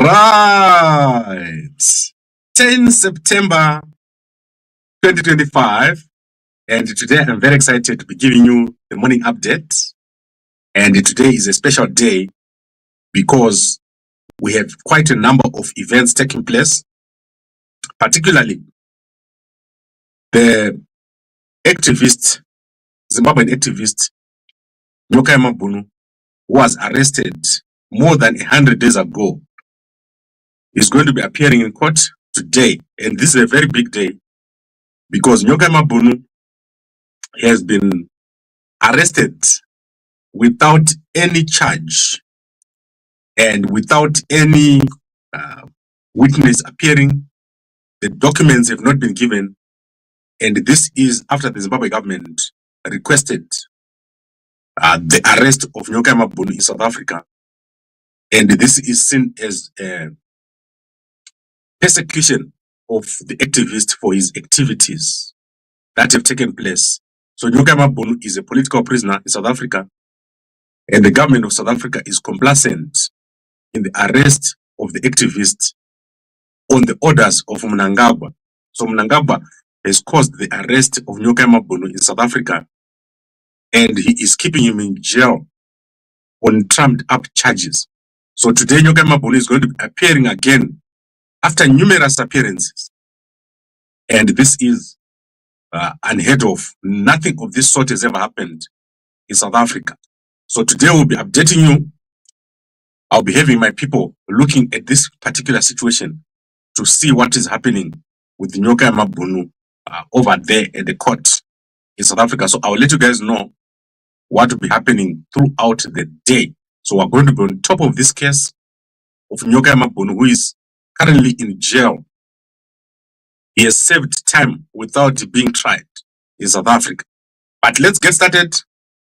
Right. 10 September 2025. And today I'm very excited to be giving you the morning update. And today is a special day because we have quite a number of events taking place, particularly the activist, Zimbabwean activist, Mnangagwa, who was arrested more than 100 days ago, is going to be appearing in court today. And this is a very big day because Mnangagwa has been arrested without any charge and without any witness appearing. The documents have not been given, and this is after the Zimbabwe government requested the arrest of Mnangagwa in South Africa, and this is seen as a persecution of the activist for his activities that have taken place. So Mnangagwa is a political prisoner in South Africa, and the government of South Africa is complacent in the arrest of the activist on the orders of Mnangagwa. So Mnangagwa has caused the arrest of Mnangagwa in South Africa, and he is keeping him in jail on trumped up charges. So today Mnangagwa is going to be appearing again after numerous appearances, and this is unheard of. Nothing of this sort has ever happened in South Africa. So today we'll be updating you. I'll be having my people looking at this particular situation to see what is happening with Mnangagwa over there at the court in South Africa. So I'll let you guys know what will be happening throughout the day. So we're going to be on top of this case of Mnangagwa, who is currently in jail. He has served time without being tried in South Africa. But let's get started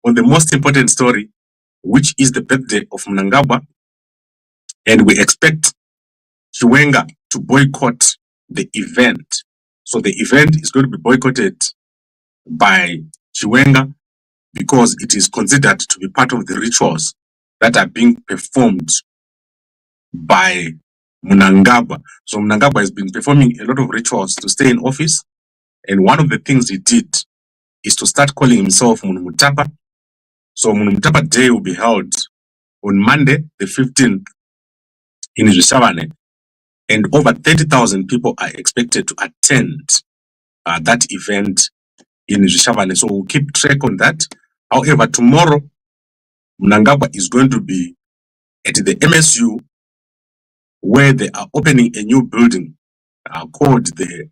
on the most important story, which is the birthday of Mnangagwa. And we expect Chiwenga to boycott the event. So the event is going to be boycotted by Chiwenga because it is considered to be part of the rituals that are being performed by Mnangagwa. So Mnangagwa has been performing a lot of rituals to stay in office. And one of the things he did is to start calling himself Munhumutapa. So Munhumutapa Day will be held on Monday, the 15th in Zvishavane. And over 30,000 people are expected to attend that event in Zvishavane. So we'll keep track on that. However, tomorrow, Mnangagwa is going to be at the MSU, where they are opening a new building called the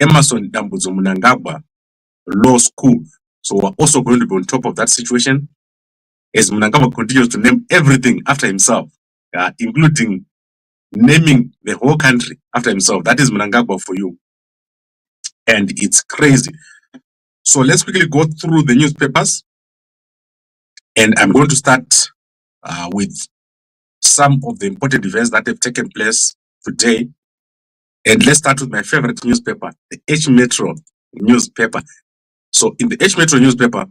Emmerson Dambudzo Mnangagwa Law School. So we're also going to be on top of that situation as Mnangagwa continues to name everything after himself, including naming the whole country after himself. That is Mnangagwa for you. And it's crazy. So let's quickly go through the newspapers. And I'm going to start with some of the important events that have taken place today. And let's start with my favorite newspaper, the H Metro newspaper. So in the H Metro newspaper,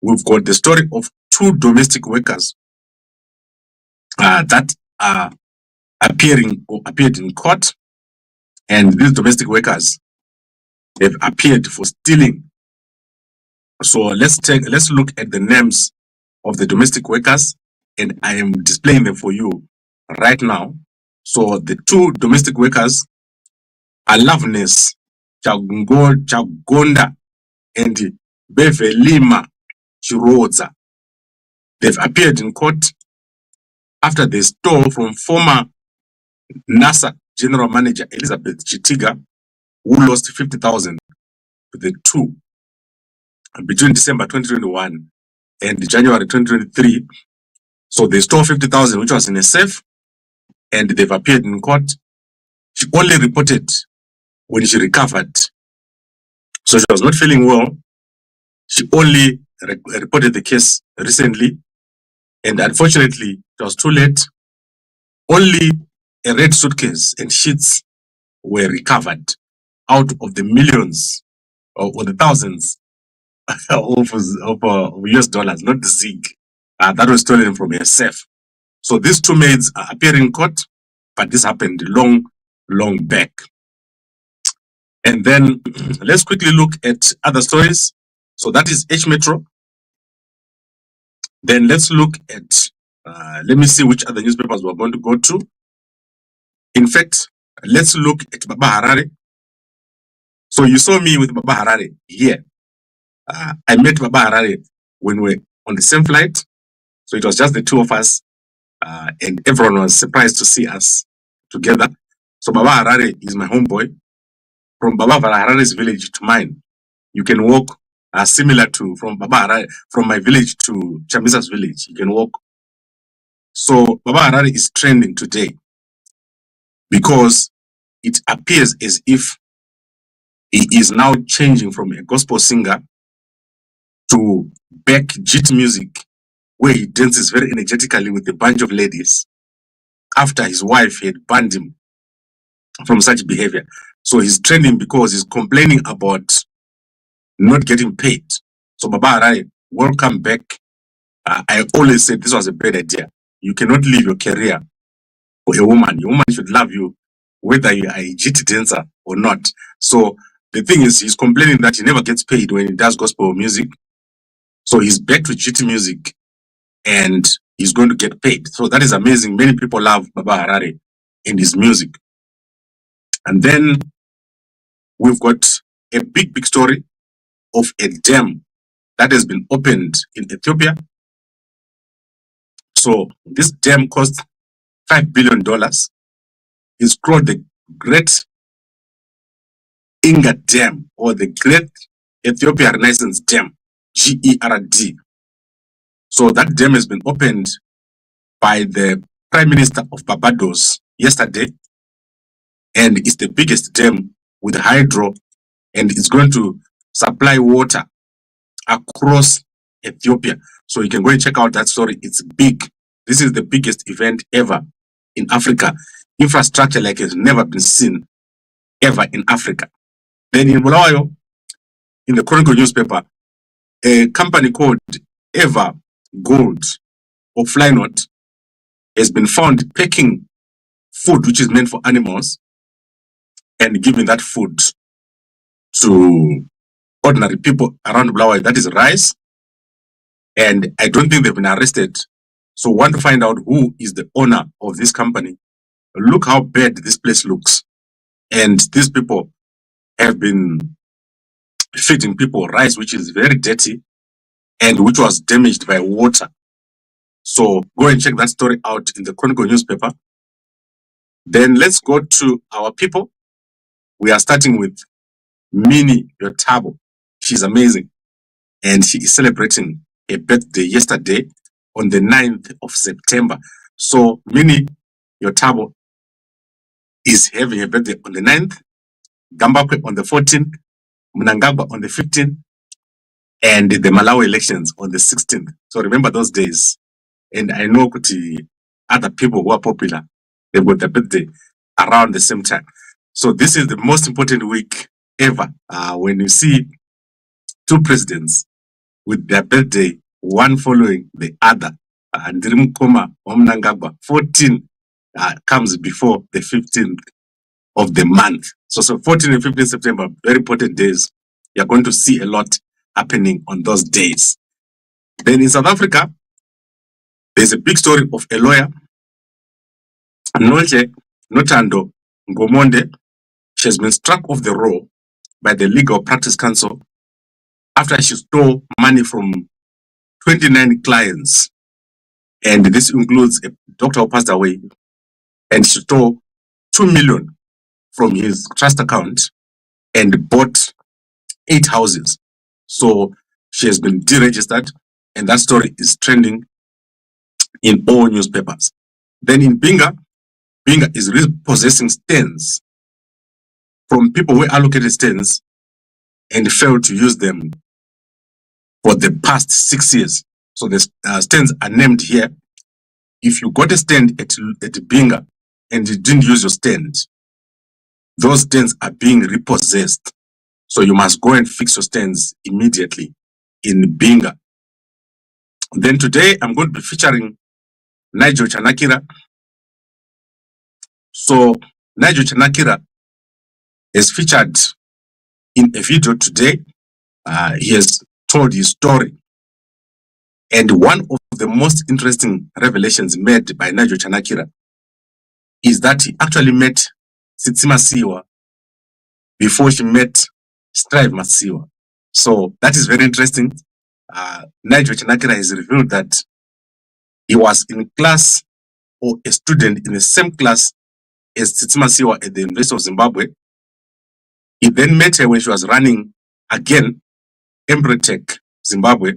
we've got the story of two domestic workers that are appeared in court. And these domestic workers have appeared for stealing. So let's look at the names of the domestic workers, and I am displaying them for you right now. So the two domestic workers are Loveness, Chagonda, and Bevelima, Chiroodza. They've appeared in court after they stole from former NASA General Manager Elizabeth Chitiga, who lost 50,000 to the two between December 2021 and January 2023. So they stole 50,000, which was in a safe, and they've appeared in court. She only reported when she recovered. So she was not feeling well. She only reported the case recently, and unfortunately, it was too late. Only a red suitcase and sheets were recovered out of the millions or the thousands of US dollars, not the zinc that was stolen from a safe. So these two maids are appearing in court but this happened long, long back. And then let's quickly look at other stories. So that is H Metro. Then let's look at, let me see which other newspapers we're going to go to. In fact, let's look at Baba Harare. So you saw me with Baba Harare here. I met Baba Harare when we were on the same flight. So it was just the two of us, and everyone was surprised to see us together. So Baba Harare is my homeboy. From Baba Harare's village to mine, you can walk similar to from Baba Harare, from my village to Chamisa's village. You can walk. So Baba Harare is trending today because it appears as if he is now changing from a gospel singer to backbeat music, where he dances very energetically with a bunch of ladies after his wife had banned him from such behavior. So he's trending because he's complaining about not getting paid. So Baba Harare, welcome back. I always said this was a bad idea. You cannot leave your career for a woman. A woman should love you whether you are a GT dancer or not. So the thing is, he's complaining that he never gets paid when he does gospel music. So he's back to GT music and he's going to get paid. So that is amazing. Many people love Baba Harare and his music. And then we've got a big story of a dam that has been opened in Ethiopia. So this dam cost $5 billion. It's called the Great Inga Dam, or the Great Ethiopia Renaissance Dam, GERD. So that dam has been opened by the Prime Minister of Barbados yesterday, and it's the biggest dam with hydro, and it's going to supply water across Ethiopia. So you can go and check out that story. It's big. This is the biggest event ever in Africa. Infrastructure like has never been seen ever in Africa. Then in Bulawayo, in the Chronicle newspaper, a company called Evergold or Flynote has been found packing food which is meant for animals and giving that food to ordinary people around Bulawayo. That is rice. And I don't think they've been arrested. So want to find out who is the owner of this company. Look how bad this place looks. And these people have been feeding people rice which is very dirty and which was damaged by water. So go and check that story out in the Chronicle newspaper. Then let's go to our people. We are starting with Minnie Yotabo. She's amazing. And she is celebrating a birthday yesterday on the 9th of September. So Minnie Yotabo is having a birthday on the 9th, Gambakwe on the 14th, Mnangagwa on the 15th, and the Malawi elections on the 16th. So remember those days. And I know other people who are popular, they've got their birthday around the same time. So this is the most important week ever when you see two presidents with their birthday, one following the other. Ndirimukoma Mnangagwa, 14 comes before the 15th of the month. So 14 and 15 September, very important days. You're going to see a lot happening on those days. Then in South Africa, there's a big story of a lawyer, Nolje Notando Ngomonde. She has been struck off the roll by the Legal Practice Council after she stole money from 29 clients. And this includes a doctor who passed away. And she stole 2 million from his trust account and bought 8 houses. So she has been deregistered, and that story is trending in all newspapers. Then in Binga, Binga is repossessing stands from people who allocated stands and failed to use them for the past 6 years. So the stands are named here. If you got a stand at Binga and you didn't use your stand, those stands are being repossessed. So you must go and fix your stands immediately in Binga. Then today I'm going to be featuring Nigel Chanakira. So Nigel Chanakira is featured in a video today. He has told his story. And one of the most interesting revelations made by Nigel Chanakira is that he actually met Tsitsima Siwa before she met Strive Masiwa. So that is very interesting. Nigel Chanakira has revealed that he was in class or a student in the same class as Tsitsima Siwa at the University of Zimbabwe. He then met her when she was running again, Embretech, Zimbabwe,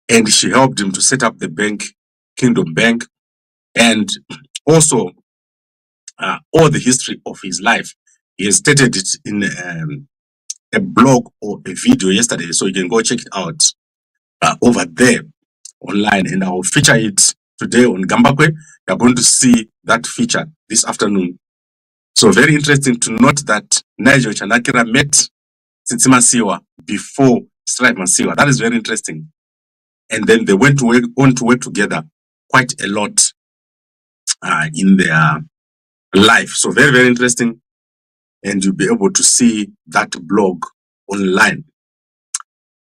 and she helped him to set up the bank, Kingdom Bank, and also all the history of his life. He has stated it in a blog or a video yesterday, so you can go check it out over there online, and I will feature it today on Gambakwe. You're going to see that feature this afternoon. So very interesting to note that Nigel Chanakira met Tsitsima Siwa before Strive Masiwa. That is very interesting. And then they went on to work together quite a lot in their life. So very, very interesting. And you'll be able to see that blog online.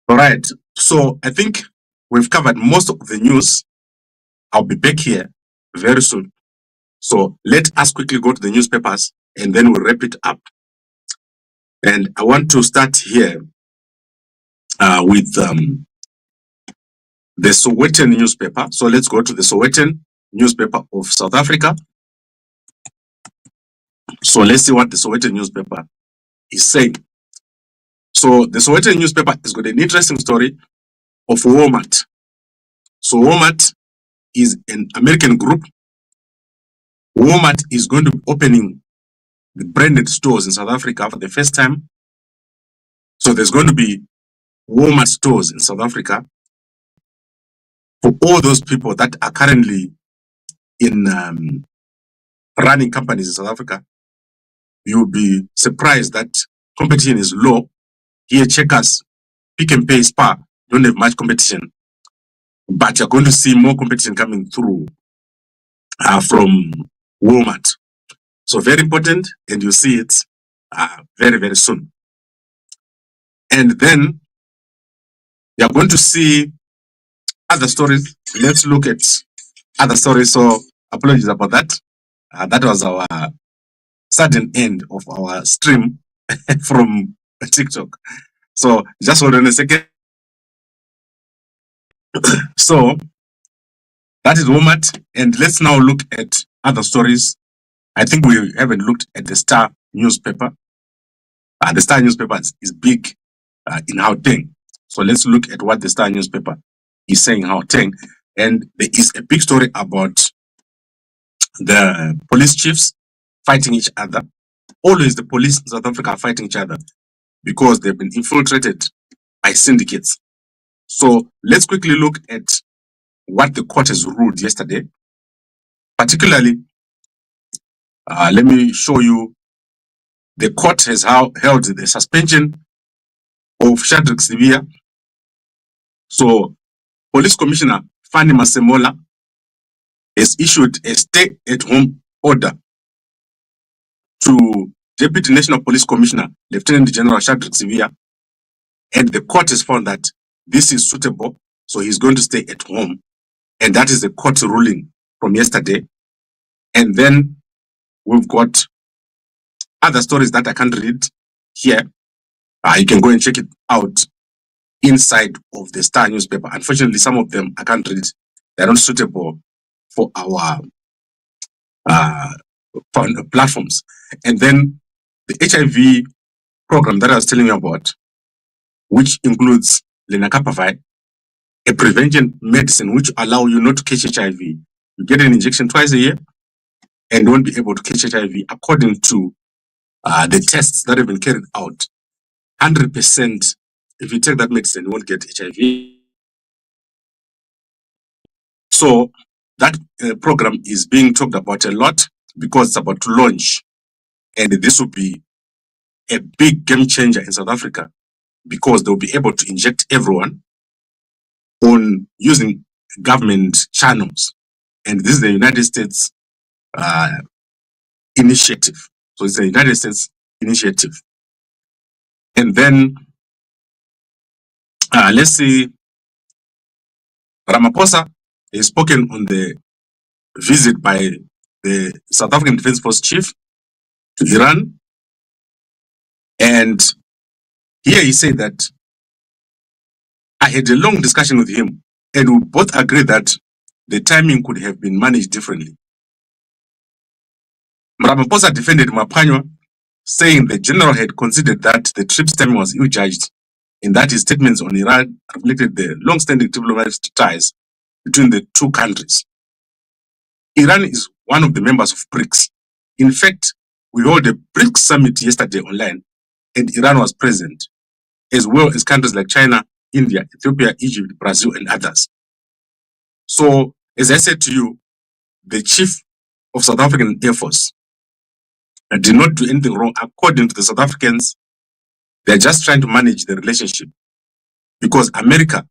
All right. So I think we've covered most of the news. I'll be back here very soon. So let us quickly go to the newspapers and then we'll wrap it up. And I want to start here with the Sowetan newspaper. So let's go to the Sowetan newspaper of South Africa. So let's see what the Sowetan newspaper is saying. So the Sowetan newspaper has got an interesting story of Walmart. So Walmart is an American group. Walmart is going to be opening the branded stores in South Africa for the first time. So there's going to be Walmart stores in South Africa for all those people that are currently in running companies in South Africa. You'll be surprised that competition is low. Here, Checkers, Pick and Pay, Spar don't have much competition, but you're going to see more competition coming through from Walmart. So very important, and you'll see it very, very soon. And then you're going to see other stories. Let's look at other stories. So apologies about that. That was our sudden end of our stream from TikTok. So just hold on a second. So that is Walmart. And let's now look at other stories. I think we haven't looked at the Star newspaper. The Star newspaper is big in Gauteng. So let's look at what the Star newspaper is saying in Gauteng. And there is a big story about the police chiefs fighting each other. Always the police in South Africa are fighting each other because they've been infiltrated by syndicates. So let's quickly look at what the court has ruled yesterday. Particularly, let me show you, the court has held the suspension of Shadrack Sibia. So Police Commissioner Fanny Masemola has issued a stay-at-home order to Deputy National Police Commissioner Lieutenant General Shadrack Sibia, and the court has found that this is suitable, so he's going to stay at home. And that is the court ruling from yesterday. And then we've got other stories that I can't read here. You can go and check it out inside of the Star newspaper. Unfortunately, some of them I can't read. They're not suitable for our platforms. And then the HIV program that I was telling you about, which includes lenacapavir, a prevention medicine which allow you not to catch HIV. You get an injection twice a year and won't be able to catch HIV according to the tests that have been carried out. 100%, if you take that medicine, you won't get HIV. So that program is being talked about a lot because it's about to launch. And this will be a big game changer in South Africa because they'll be able to inject everyone on using government channels. And this is the United States initiative. So it's a United States initiative. And then let's see, Ramaphosa has spoken on the visit by the South African Defence Force chief to Iran. And here he said that I had a long discussion with him, and we both agreed that the timing could have been managed differently. Ramaphosa defended Mapanywa, saying the general had considered that the trip's timing was ill-judged, and that his statements on Iran reflected the long-standing diplomatic ties between the two countries. Iran is one of the members of BRICS. In fact, we held a BRICS summit yesterday online, and Iran was present, as well as countries like China, India, Ethiopia, Egypt, Brazil, and others. So, as I said to you, the chief of South African Air Force did not do anything wrong. According to the South Africans, they're just trying to manage the relationship, because America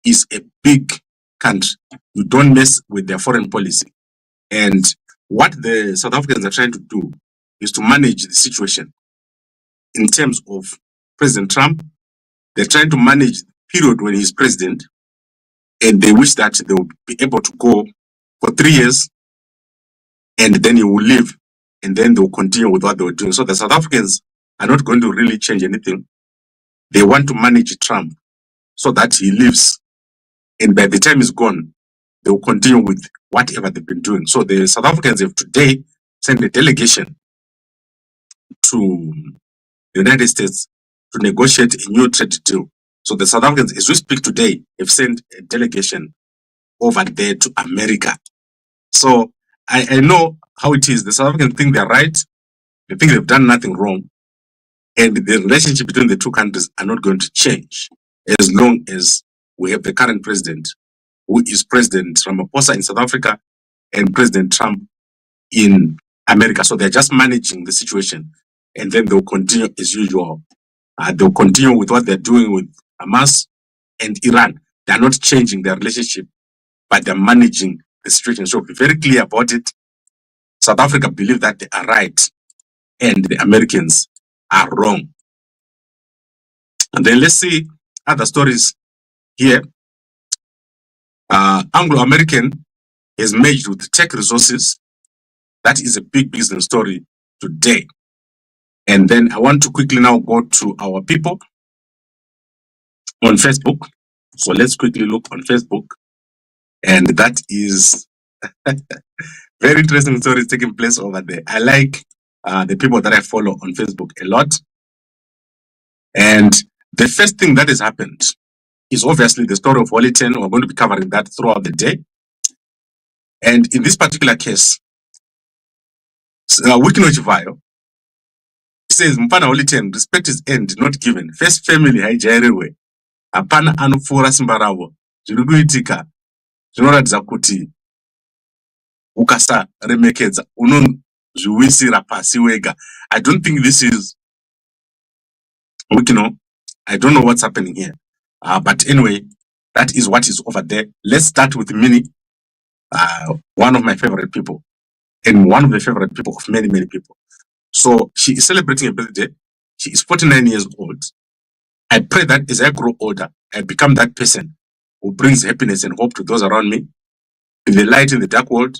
is a big country. You don't mess with their foreign policy. And what the South Africans are trying to do is to manage the situation in terms of President Trump. They're trying to manage the period when he's president, and they wish that they will be able to go for 3 years, and then he will leave, and then they will continue with what they were doing. So the South Africans are not going to really change anything. They want to manage Trump so that he leaves, and by the time he's gone, they will continue with whatever they've been doing. So the South Africans have today sent a delegation to the United States to negotiate a new trade deal. So the South Africans, as we speak today, have sent a delegation over there to America. So I know how it is. The South Africans think they're right. They think they've done nothing wrong. And the relationship between the two countries are not going to change as long as we have the current president, who is President Ramaphosa in South Africa and President Trump in America. So they're just managing the situation, and then they'll continue as usual. They'll continue with what they're doing with Hamas and Iran. They're not changing their relationship, but they're managing the situation. So be very clear about it. South Africa believe that they are right, and the Americans are wrong. And then let's see other stories here. Anglo-American has merged with tech resources. That is a big business story today. And then I want to quickly now go to our people on Facebook. So let's quickly look on Facebook. And that is very interesting stories taking place over there. I like the people that I follow on Facebook a lot. And the first thing that has happened is obviously the story of Wellington. We're going to be covering that throughout the day. And in this particular case, Wikino Chivayo says, Mpana Wellington, respect is earned, not given. First family, haijairiwe. Apana anopfura simba ravo. Zviri kuitika, zvinoratidza kuti ukasaremekedza unozviwisira pasi wega. I don't think this is Wikino. I don't know what's happening here. But anyway, that is what is over there. Let's start with Minnie, one of my favorite people, and one of the favorite people of many, many people. So she is celebrating a birthday. She is 49 years old. I pray that as I grow older, I become that person who brings happiness and hope to those around me, with the light in the dark world,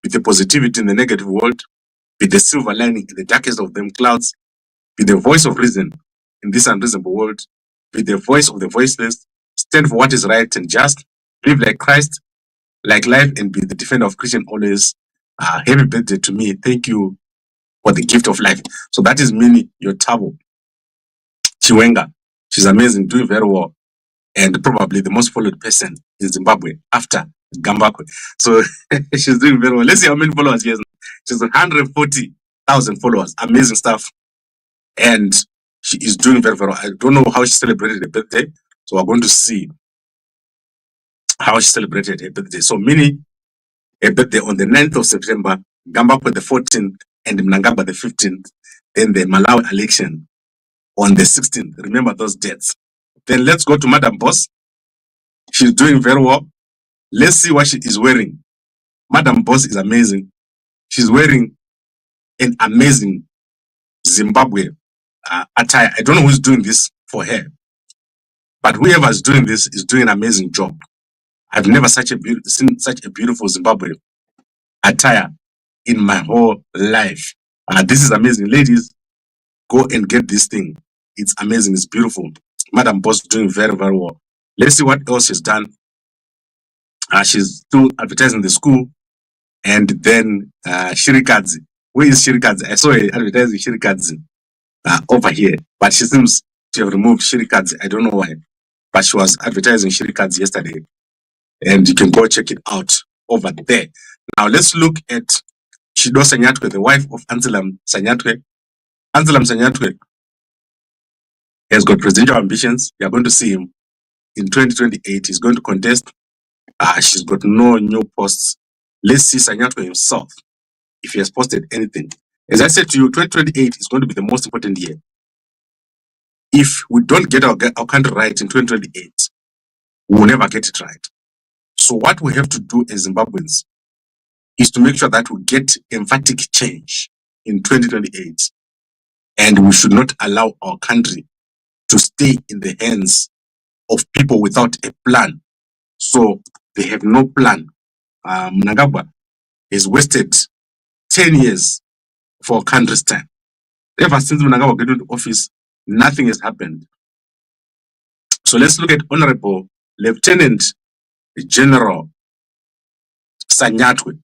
with the positivity in the negative world, with the silver lining in the darkest of them clouds, with the voice of reason in this unreasonable world, with the voice of the voiceless, stand for what is right and just, live like Christ, like life, and be the defender of Christian always. Happy birthday to me. Thank you for the gift of life. So that is Minnie, your Tabo Chiwenga. She's amazing, doing very well, and probably the most followed person in Zimbabwe after Gambakwe. So she's doing very well. Let's see how many followers she has. She's 140,000 followers. Amazing stuff. And she is doing very, very well. I don't know how she celebrated her birthday, so we're going to see how she celebrated her birthday. So Minnie, her birthday on the 9th of September, Gambakwe the 14th, and Mnangagwa the 15th. Then the Malawi election on the 16th. Remember those dates. Then let's go to Madam Boss. She's doing very well. Let's see what she is wearing. Madam Boss is amazing. She's wearing an amazing Zimbabwe attire. I don't know who's doing this for her, but whoever is doing this is doing an amazing job. I've never seen such a beautiful Zimbabwe attire in my whole life. This is amazing. Ladies, go and get this thing. It's amazing. It's beautiful. Madam Boss doing very, very well. Let's see what else she's done. She's still advertising the school. And then Chiroodza. Where is Chiroodza? I saw her advertising Chiroodza over here. But she seems to have removed Chiroodza. I don't know why. But she was advertising Chiroodza yesterday. And you can go check it out over there. Now let's look at Chido Sanyatwe, the wife of Anselam Sanyatwe. Anselam Sanyatwe has got presidential ambitions. You are going to see him in 2028. He's going to contest. She's got no new posts. Let's see Sanyatwe himself, if he has posted anything. As I said to you, 2028 is going to be the most important year. If we don't get our country right in 2028, we will never get it right. So what we have to do as Zimbabweans is to make sure that we get emphatic change in 2028. And we should not allow our country to stay in the hands of people without a plan. So they have no plan. Mnangagwa has wasted 10 years for a country's time. Ever since Mnangagwa got into office, nothing has happened. So let's look at Honorable Lieutenant General Sanyatwe.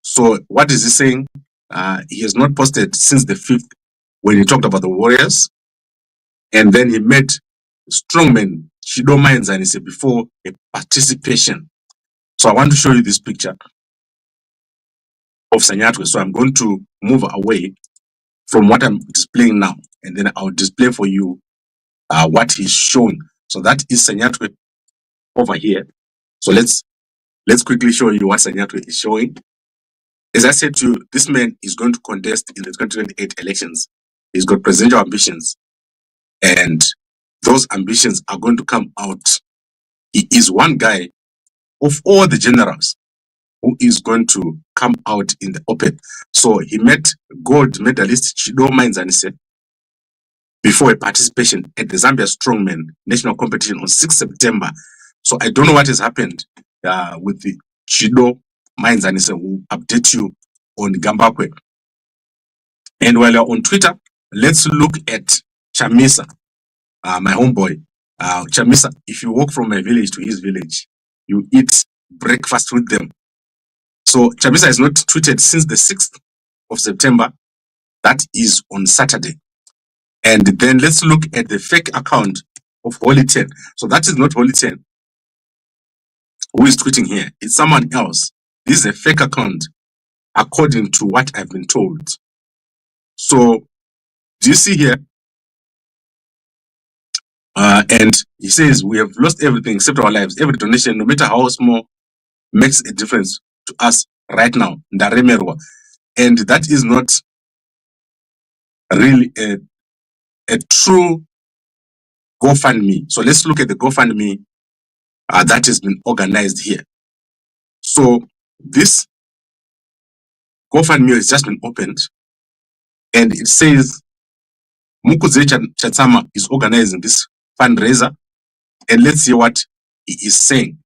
So what is he saying? He has not posted since the 5th when he talked about the warriors. And then he met strongmen, Chido Mines, and he said before a participation. So I want to show you this picture of Sanyatwe. So I'm going to move away from what I'm displaying now. And then I'll display for you what he's showing. So that is Sanyatwe over here. So let's quickly show you what Sanyatwe is showing. As I said to you, this man is going to contest in the 2028 elections. He's got presidential ambitions. And those ambitions are going to come out. He is one guy of all the generals who is going to come out in the open. So he met gold medalist Chido Mines and said before a participation at the Zambia Strongman National Competition on 6th September. So I don't know what has happened with the Chido Mines and said we'll update you on Gambakwe. And while you're on Twitter, let's look at Chamisa, my homeboy. Chamisa, if you walk from my village to his village, you eat breakfast with them. So Chamisa has not tweeted since the 6th of September. That is on Saturday. And then let's look at the fake account of Holy 10. So that is not Holy 10 who is tweeting here. It's someone else. This is a fake account according to what I've been told. So do you see here? And he says, we have lost everything except our lives. Every donation, no matter how small, makes a difference to us right now. And that is not really a true GoFundMe. So let's look at the GoFundMe that has been organized here. So this GoFundMe has just been opened and it says Mukudze Chatsama is organizing this fundraiser, and let's see what he is saying.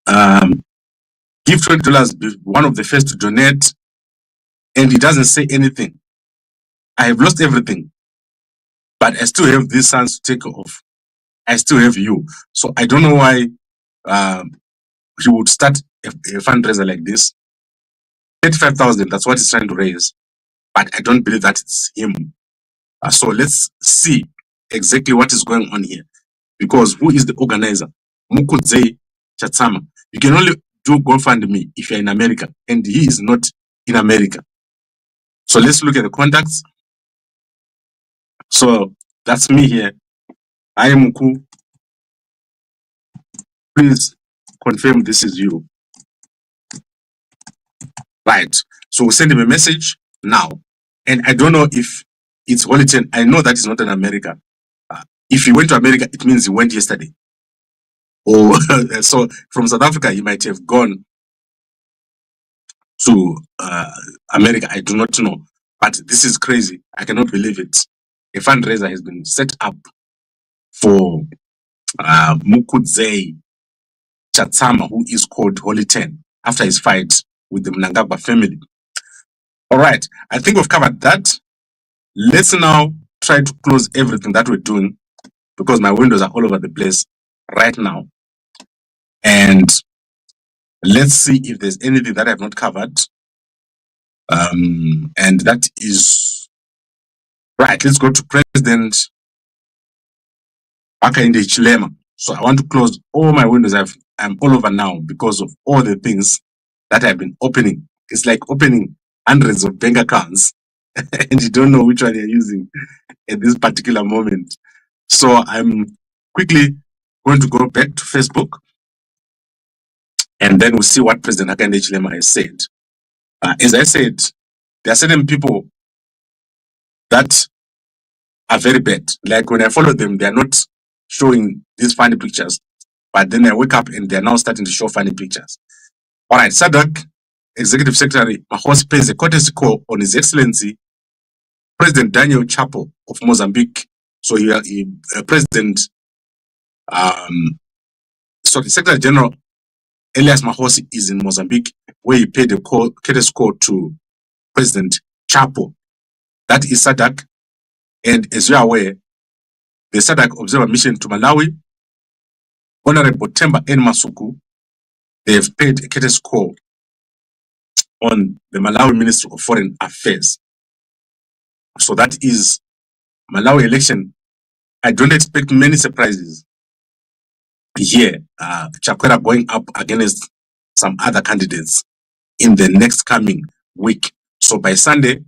Give $20, be one of the first to donate, and he doesn't say anything. I have lost everything, but I still have these sons to take off. I still have you. So I don't know why he would start a fundraiser like this. 35,000, that's what he's trying to raise, but I don't believe that it's him. So let's see exactly what is going on here, because who is the organizer? Mukudze Chatsama. You can only do GoFundMe if you're in America, and he is not in America. So let's look at the contacts. So that's me here. I am Muku. Please confirm this is you. Right. So we'll send him a message now. And I don't know if it's Wellington. I know that is not in America. If he went to America, it means he went yesterday. Or so from South Africa, he might have gone to America. I do not know, but this is crazy. I cannot believe it. A fundraiser has been set up for Mukudze Chatsama, who is called Holy Ten, after his fight with the Mnangagwa family. All right, I think we've covered that. Let's now try to close everything that we're doing, because my windows are all over the place right now. And let's see if there's anything that I've not covered. And that is right. Let's go to President Hakainde Hichilema. So I want to close all my windows. I'm all over now because of all the things that I've been opening. It's like opening hundreds of bank accounts and you don't know which one you're using at this particular moment. So I'm quickly going to go back to Facebook, and then we'll see what President Hakainde Hichilema has said. As I said, there are certain people that are very bad. Like when I follow them, they are not showing these funny pictures, but then I wake up and they're now starting to show funny pictures. All right, SADC Executive Secretary Mahosi pays a courtesy call on His Excellency President Daniel Chapo of Mozambique. So President, Secretary General Elias Mahosi is in Mozambique, where he paid a courtesy call to President Chapo. That is SADC. And as you are aware, the SADC Observer Mission to Malawi, Honorable Temba N. Masuku, they have paid a courtesy call on the Malawi Ministry of Foreign Affairs. So that is Malawi election. I don't expect many surprises here. Chakwera going up against some other candidates in the next coming week. So by Sunday,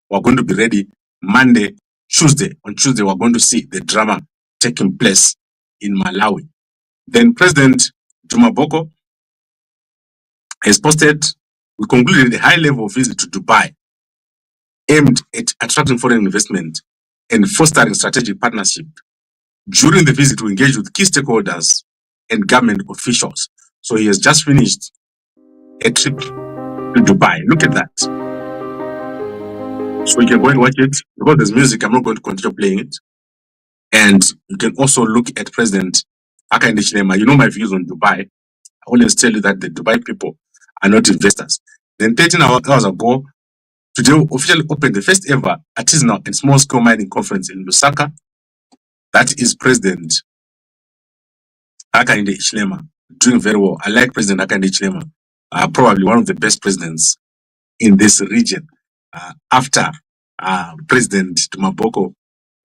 we're going to be ready. Monday, Tuesday. On Tuesday, we're going to see the drama taking place in Malawi. Then President Duma Boko has posted, we concluded a high-level visit to Dubai aimed at attracting foreign investment and fostering strategic partnership. During the visit, we engaged with key stakeholders and government officials. So he has just finished a trip to Dubai. Look at that. So you can go and watch it. Because there's music, I'm not going to continue playing it. And you can also look at President Hakainde Hichilema. You know my views on Dubai. I always tell you that the Dubai people are not investors. Then 13 hours ago, today we officially opened the first ever artisanal and small scale mining conference in Lusaka. That is President Hakainde Hichilema doing very well. I like President Hakainde Hichilema, probably one of the best presidents in this region, after President Duma Boko,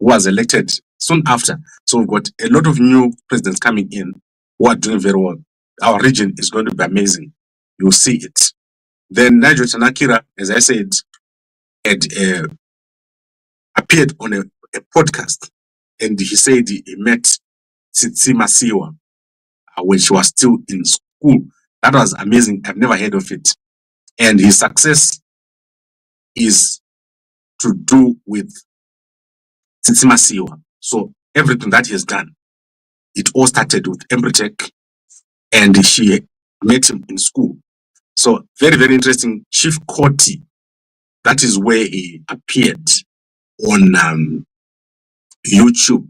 who was elected soon after. So we've got a lot of new presidents coming in who are doing very well. Our region is going to be amazing. You'll see it. Then Nigel Chanakira, as I said, had appeared on a podcast, and he said he met Tsitsi Masiwa when she was still in school. That was amazing. I've never heard of it. And his success is to do with Tsitsi Masiwa. So everything that he has done, it all started with Embryotech, and she met him in school. So very, very interesting. Chief Koti, that is where he appeared on YouTube.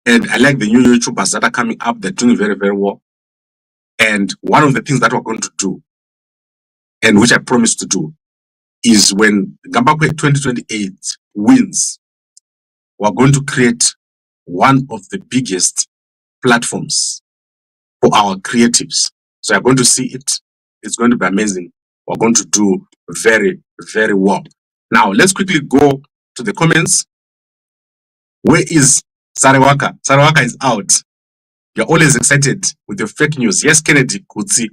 And I like the new YouTubers that are coming up. They're doing very, very well. And one of the things that we're going to do, and which I promised to do, is when Gambakwe 2028 wins, we're going to create one of the biggest platforms for our creatives. So you're going to see it. It's going to be amazing. We're going to do very, very well. Now, let's quickly go to the comments. Where is Sarewaka? Sarewaka is out. You're always excited with your fake news. Yes, Kennedy Kutsi,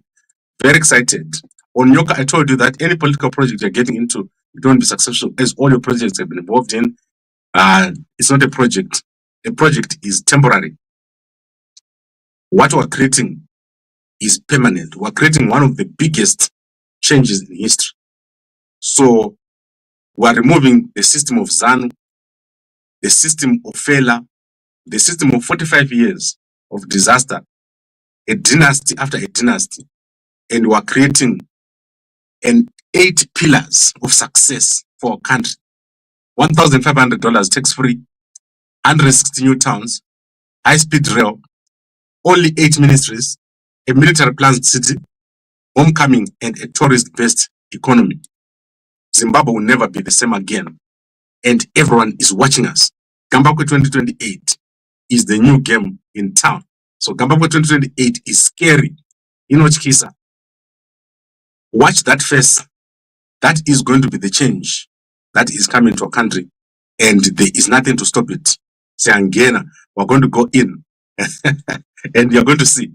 very excited. On Yoka, I told you that any political project you're getting into, you don't be successful, as all your projects have been involved in. It's not a project. A project is temporary. What we're creating is permanent. We're creating one of the biggest changes in history. So we're removing the system of ZANU, the system of failure, the system of 45 years of disaster, a dynasty after a dynasty, and we're creating an 8 pillars of success for our country. $1,500 tax-free, 160 new towns, high-speed rail, only 8 ministries, a military planned city, homecoming, and a tourist-based economy. Zimbabwe will never be the same again, and everyone is watching us. Gambakwe 2028 is the new game in town. So Gambakwe 2028 is scary. Inochikisa. Watch that face. That is going to be the change that is coming to our country, and there is nothing to stop it. Siangena, we're going to go in, and you're going to see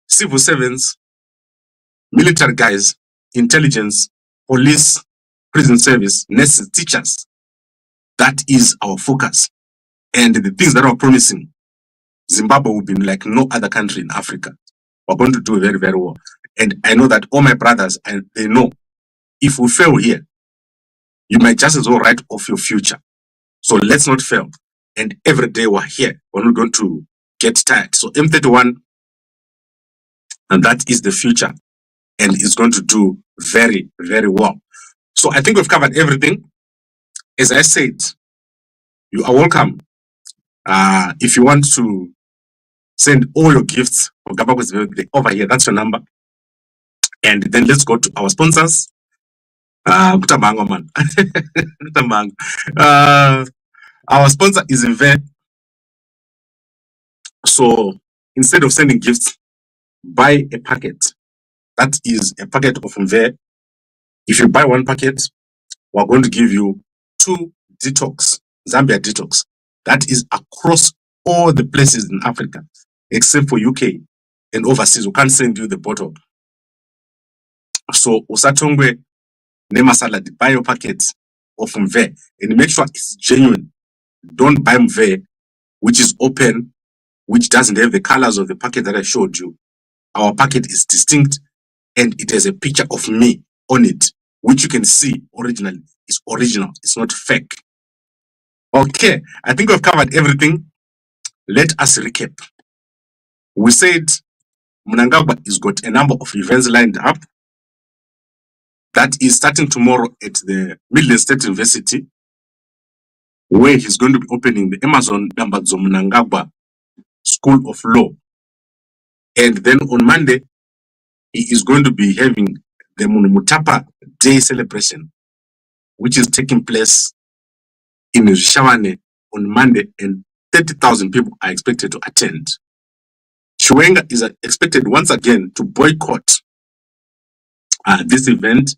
civil servants, military guys, intelligence, police, prison service, nurses, teachers. That is our focus. And the things that are promising, Zimbabwe will be like no other country in Africa. We're going to do very, very well. And I know that all my brothers, and they know, if we fail here, you might just as well write off your future. So let's not fail. And every day we're here, we're not going to get tired. So M31, and that is the future. And it's going to do very, very well. So I think we've covered everything. As I said, you are welcome. If you want to send all your gifts for Gambakwe's birthday over here, that's your number. And then let's go to our sponsors. Kutamanga, man. Kutamanga. Our sponsor is Inve. So instead of sending gifts, buy a packet. That is a packet of Inve. If you buy one packet, we're going to give you 2 detox, Zambia detox. That is across all the places in Africa, except for UK and overseas. We can't send you the bottle. So usatongwe nema salad, buy your packet of Mve and make sure it's genuine. Don't buy Mve which is open, which doesn't have the colors of the packet that I showed you. Our packet is distinct and it has a picture of me on it, which you can see originally. It's original, it's not fake. Okay, I think we've covered everything. Let us recap. We said Mnangagwa has got a number of events lined up. That is starting tomorrow at the Midlands State University, where he's going to be opening the Emmerson Dambudzo Mnangagwa School of Law. And then on Monday, he is going to be having the Munhumutapa Day celebration, which is taking place in Zvishavane on Monday, and 30,000 people are expected to attend. Chiwenga is expected once again to boycott this event,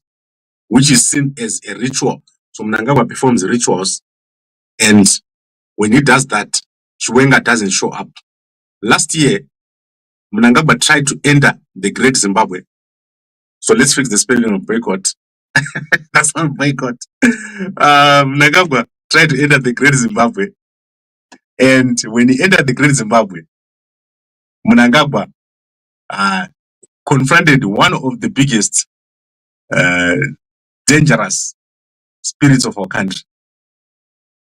which is seen as a ritual. So Mnangagwa performs rituals, and when he does that, Chiwenga doesn't show up. Last year, Mnangagwa tried to enter the Great Zimbabwe. So let's fix the spelling of boycott. That's not boycott. Mnangagwa tried to enter the Great Zimbabwe. And when he entered the Great Zimbabwe, Mnangagwa confronted one of the biggest dangerous spirits of our country.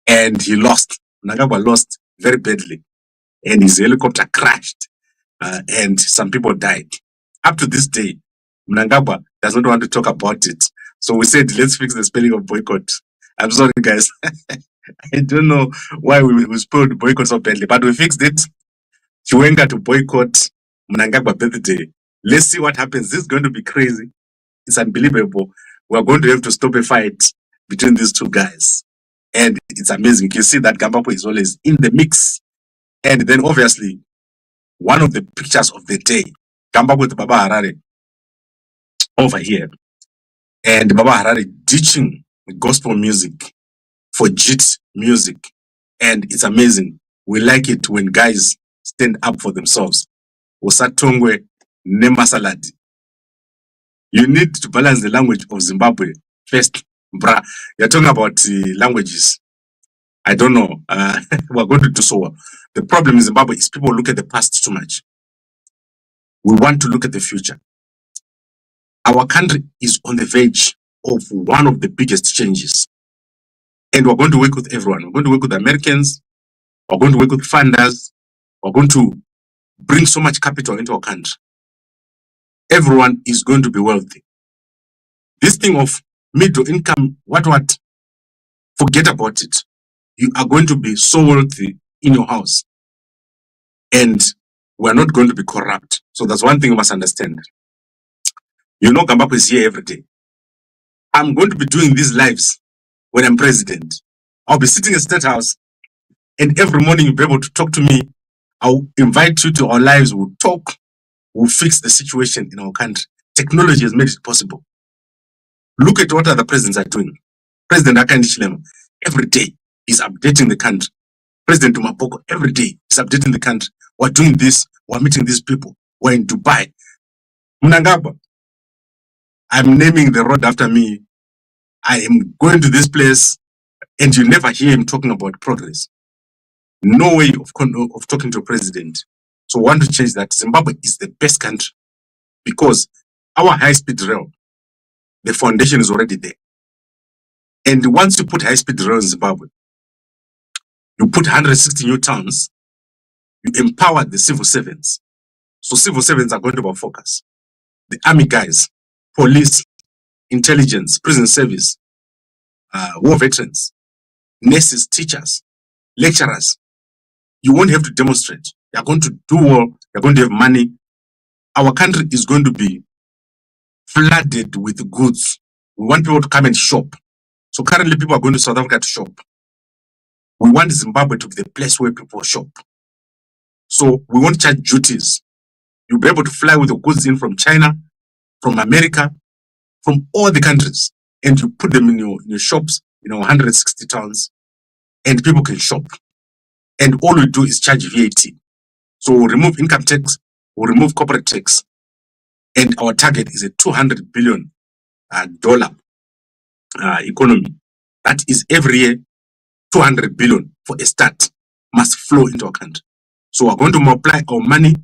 And he lost. Mnangagwa lost very badly. And his helicopter crashed. And some people died. Up to this day, Mnangagwa does not want to talk about it. So we said, let's fix the spelling of boycott. I'm sorry, guys. I don't know why we spelled boycott so badly, but we fixed it. Chiwenga to boycott Mnangagwa birthday. Let's see what happens. This is going to be crazy. It's unbelievable. We're going to have to stop a fight between these two guys. And it's amazing. You see that Gambakwe is always in the mix. And then obviously, one of the pictures of the day, Gambakwe with Baba Harare over here. And Baba Harare teaching gospel music for JIT music. And it's amazing. We like it when guys stand up for themselves. Usatongwe nemasaladi. You need to balance the language of Zimbabwe first. Bra, you're talking about languages. I don't know. We're going to do so well. The problem in Zimbabwe is people look at the past too much. We want to look at the future. Our country is on the verge of one of the biggest changes. And we're going to work with everyone. We're going to work with the Americans. We're going to work with funders. We're going to bring so much capital into our country. Everyone is going to be wealthy. This thing of middle income, what? Forget about it. You are going to be so wealthy in your house. And we're not going to be corrupt. So that's one thing you must understand. You know, Gambakwe is here every day. I'm going to be doing these lives when I'm president. I'll be sitting in State House, and every morning you'll be able to talk to me. I'll invite you to our lives. We'll talk. We'll fix the situation in our country. Technology has made it possible. Look at what other presidents are doing. President Akandi Chilema, every day is updating the country. President Mapoko, every day is updating the country. We're doing this. We're meeting these people. We're in Dubai. Mnangagwa, I'm naming the road after me. I am going to this place, and you never hear him talking about progress. No way of talking to a president. So we want to change that. Zimbabwe is the best country because our high-speed rail, the foundation is already there. And once you put high-speed rail in Zimbabwe, you put 160 new towns, you empower the civil servants. So civil servants are going to have focus. The army guys, police, intelligence, prison service, war veterans, nurses, teachers, lecturers. You won't have to demonstrate. You're going to do well. You're going to have money. Our country is going to be flooded with goods. We want people to come and shop. So currently people are going to South Africa to shop. We want Zimbabwe to be the place where people shop. So we won't charge duties. You'll be able to fly with the goods in from China, from America, from all the countries. And you put them in your shops, 160 towns, and people can shop. And all we do is charge VAT. So we'll remove income tax, we'll remove corporate tax. And our target is a $200 billion economy. That is every year, 200 billion for a start must flow into our country. So we're going to multiply our money,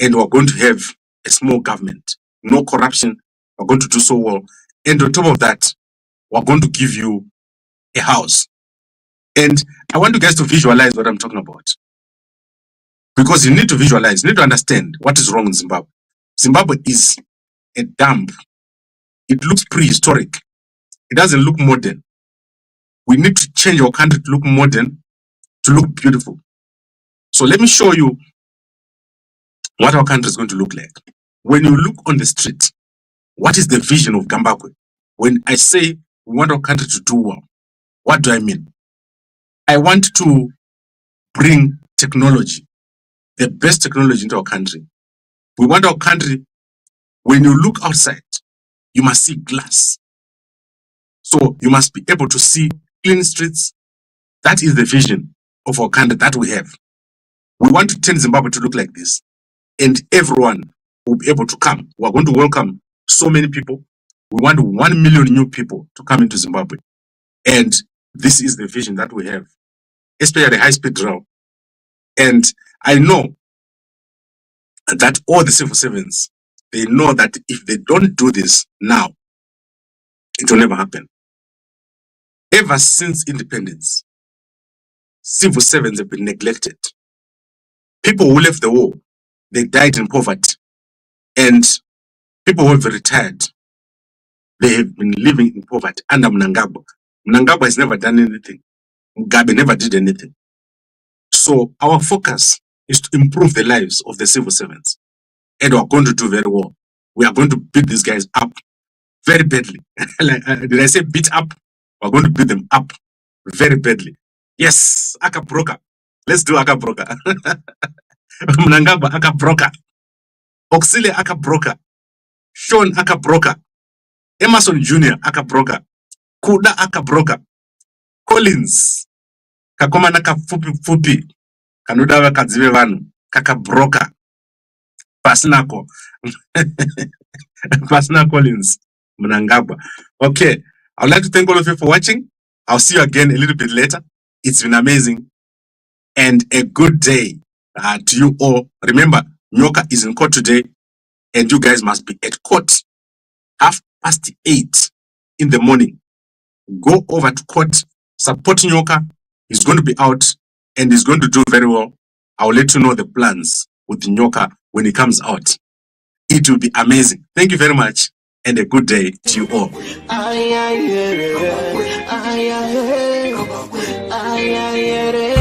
and we're going to have a small government. No corruption. We're going to do so well. And on top of that, we're going to give you a house. And I want you guys to visualize what I'm talking about. Because you need to visualize, you need to understand what is wrong in Zimbabwe. Zimbabwe is a dump. It looks prehistoric. It doesn't look modern. We need to change our country to look modern, to look beautiful. So let me show you what our country is going to look like. When you look on the street, what is the vision of Gambakwe? When I say we want our country to do well, what do I mean? I want to bring technology, the best technology into our country. We want our country, when you look outside, you must see glass. So you must be able to see clean streets. That is the vision of our country that we have. We want to turn Zimbabwe to look like this. And everyone will be able to come. We are going to welcome so many people. We want 1 million new people to come into Zimbabwe. And this is the vision that we have, especially high-speed rail. And I know that all the civil servants, they know that if they don't do this now, it will never happen. Ever since independence, civil servants have been neglected. People who left the war, they died in poverty. And people who have retired, they have been living in poverty under Mnangagwa. Mnangagwa has never done anything. Mugabe never did anything. So our focus is to improve the lives of the civil servants. And we are going to do very well. We are going to beat these guys up very badly. Did I say beat up? We're going to beat them up very badly. Yes, Aka Broker. Let's do Aka Broker. Mnangagwa Aka Broker. Oxile Aka Broker. Sean Aka Broker. Emmerson Jr. Aka Broker. Kuda Aka Broker. Collins. Kakoma naka fupi. Kanudawa kadzive vanu. Kaka Broker. Pasnako. Pasna Collins. Mnangagwa. Okay. I'd like to thank all of you for watching. I'll see you again a little bit later. It's been amazing. And a good day to you all. Remember, Nyoka is in court today. And you guys must be at court 8:30 in the morning. Go over to court. Support Nyoka. He's going to be out. And he's going to do very well. I'll let you know the plans with Nyoka when he comes out. It will be amazing. Thank you very much. and a good day to you all. Ay, ay, ay, ay, ay, ay, ay, ay, ay, ay,